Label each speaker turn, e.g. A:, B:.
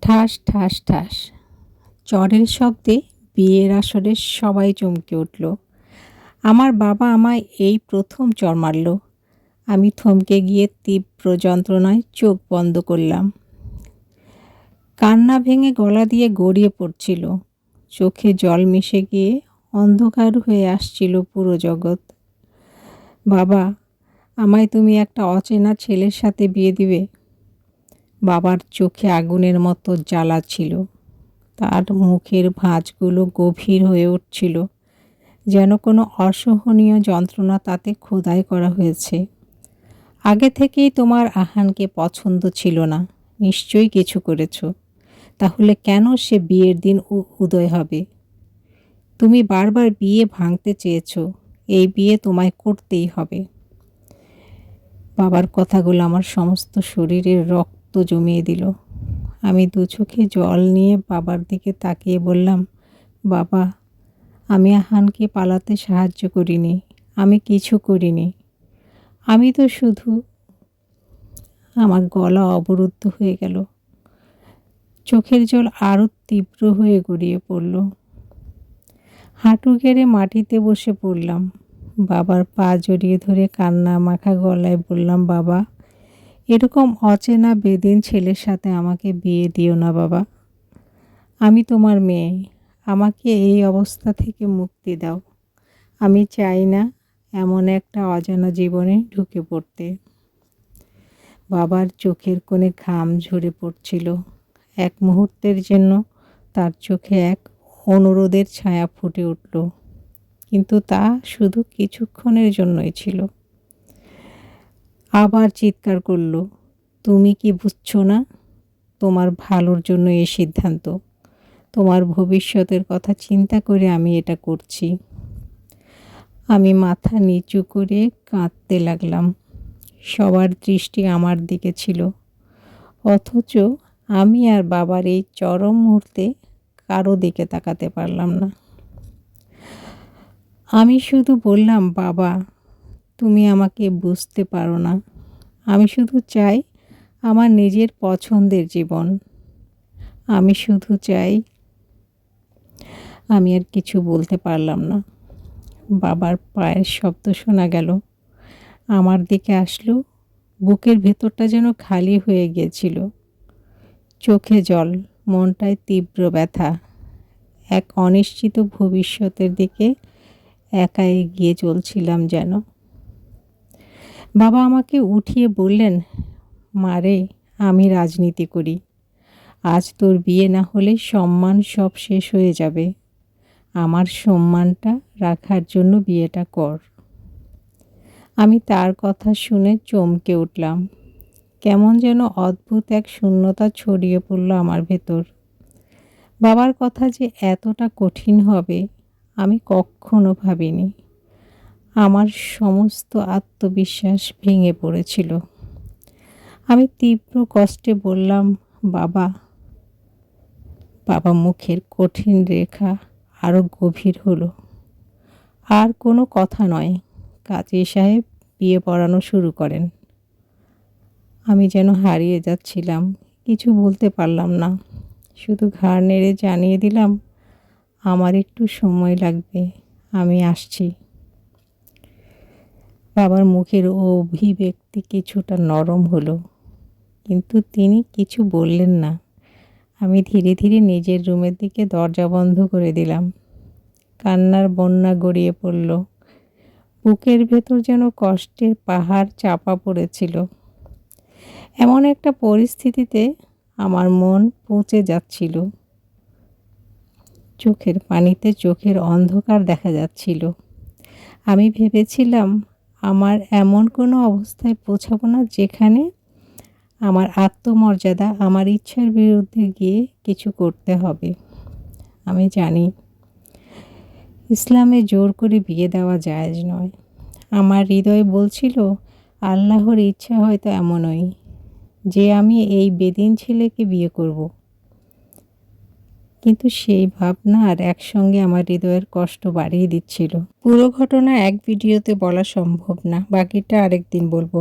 A: ঠাস ঠাস ঠাস চড়ের শব্দে বিয়ের আসরে সবাই চমকে উঠল। আমার বাবা আমায় এই প্রথম চড় মারল। আমি থমকে গিয়ে তীব্র যন্ত্রণায় চোখ বন্ধ করলাম। কান্না ভেঙে গলা দিয়ে গড়িয়ে পড়ছিল। চোখে জল মিশে গিয়ে অন্ধকার হয়ে আসছিল পুরো জগৎ। বাবা, আমায় তুমি একটা অচেনা ছেলের সাথে বিয়ে দিবে? বাবার চোখে আগুনের মতো জ্বালা ছিল। তার মুখের ভাঁজগুলো গভীর হয়ে উঠছিল, যেন কোনো অসহনীয় যন্ত্রণা তাতে খোদাই করা হয়েছে। আগে থেকেই তোমার আহানকে পছন্দ ছিল না, নিশ্চয়ই কিছু করেছ। তাহলে কেন সে বিয়ের দিন উদয় হবে? তুমি বারবার বিয়ে ভাঙতে চেয়েছ, এই বিয়ে তোমায় করতেই হবে। বাবার কথাগুলো আমার সমস্ত শরীরের রক্ত জমিয়ে দিল। আমি দু চোখে জল নিয়ে বাবার দিকে তাকিয়ে বললাম, বাবা, আমি আহানকে পালাতে সাহায্য করিনি, আমি কিছু করিনি। আমি তো শুধু... আমার গলা অবরুদ্ধ হয়ে গেল। চোখের জল আরও তীব্র হয়ে গড়িয়ে পড়ল। হাঁটু গেড়ে মাটিতে বসে পড়লাম। বাবার পা জড়িয়ে ধরে কান্না মাখা গলায় বললাম, বাবা, এরকম অচেনা বেদিন ছেলের সাথে আমাকে বিয়ে দিও না বাবা। আমি তোমার মেয়ে, আমাকে এই অবস্থা থেকে মুক্তি দাও। আমি চাই না এমন একটা অজানা জীবনে ঢুকে পড়তে। বাবার চোখের কোণে ঘাম ঝরে পড়ছিল। এক মুহূর্তের জন্য তার চোখে এক অনুরোধের ছায়া ফুটে উঠল, কিন্তু তা শুধু কিছুক্ষণের জন্যই ছিল। আবার চিৎকার করল, তুমি কি বুঝছো না? তোমার ভালোর জন্য এই সিদ্ধান্ত। তোমার ভবিষ্যতের কথা চিন্তা করে আমি এটা করছি। আমি মাথা নিচু করে কাঁদতে লাগলাম। সবার দৃষ্টি আমার দিকে ছিল, অথচ আমি আর বাবার এই চরম মুহূর্তে কারো দিকে তাকাতে পারলাম না। আমি শুধু বললাম, বাবা, তুমি আমাকে বুঝতে পারো না। আমি শুধু চাই আমার নিজের পছন্দের জীবন। আমি শুধু চাই... আমি আর কিছু বলতে পারলাম না। বাবার পায়ের শব্দ শোনা গেল। আমার দিকে আসলো। বুকের ভেতরটা যেন খালি হয়ে গিয়েছিল। চোখে জল, মনটায় তীব্র ব্যথা। এক অনিশ্চিত ভবিষ্যতের দিকে একা এগিয়ে চলছিলাম যেন। বাবা আমাকে উঠিয়ে বললেন, মারে, আমি রাজনীতি করি। আজ তোর বিয়ে না হলে সম্মান সব শেষ হয়ে যাবে। আমার সম্মানটা রাখার জন্য বিয়েটা কর। আমি তার কথা শুনে চমকে উঠলাম। কেমন যেন অদ্ভুত এক শূন্যতা ছড়িয়ে পড়ল আমার ভেতর। বাবার কথা যে এতটা কঠিন হবে আমি কখনো ভাবিনি। আমার সমস্ত আত্মবিশ্বাস ভেঙে পড়েছিল। আমি তীব্র কষ্টে বললাম, বাবা। বাবা মুখের কঠিন রেখা আরও গভীর হলো। আর কোনো কথা নয়, কাজী সাহেব বিয়ে পড়ানো শুরু করেন। আমি যেন হারিয়ে যাচ্ছিলাম, কিছু বলতে পারলাম না। শুধু ঘাড় নেড়ে জানিয়ে দিলাম, আমার একটু সময় লাগবে, আমি আসছি। বাবার মুখের অভিব্যক্তি কিছুটা নরম হলো, কিন্তু তিনি কিছু বললেন না। আমি ধীরে ধীরে নিজের রুমের দিকে দরজা বন্ধ করে দিলাম। কান্নার বন্যা গড়িয়ে পড়ল। বুকের ভেতর যেন কষ্টের পাহাড় চাপা পড়েছিল। এমন একটা পরিস্থিতিতে আমার মন পচে যাচ্ছিল। চোখের পানিতে চোখের অন্ধকার দেখা যাচ্ছিল। আমি ভেবেছিলাম, আমার এমন কোনো অবস্থায় পৌঁছাবো না যেখানে আমার আত্মমর্যাদা আমার ইচ্ছার বিরুদ্ধে গিয়ে কিছু করতে হবে। আমি জানি ইসলামে জোর করে বিয়ে দেওয়া জায়েজ নয়। আমার হৃদয় বলছিল, আল্লাহর ইচ্ছা হয়তো এমনই যে আমি এই বেদিন ছেলেকে বিয়ে করব। কিন্তু সেই ভাবনা আর একসঙ্গে আমার হৃদয়ের কষ্ট বাড়িয়ে দিচ্ছিল। পুরো ঘটনা এক ভিডিওতে বলা সম্ভব না, বাকিটা আরেকদিন বলবো।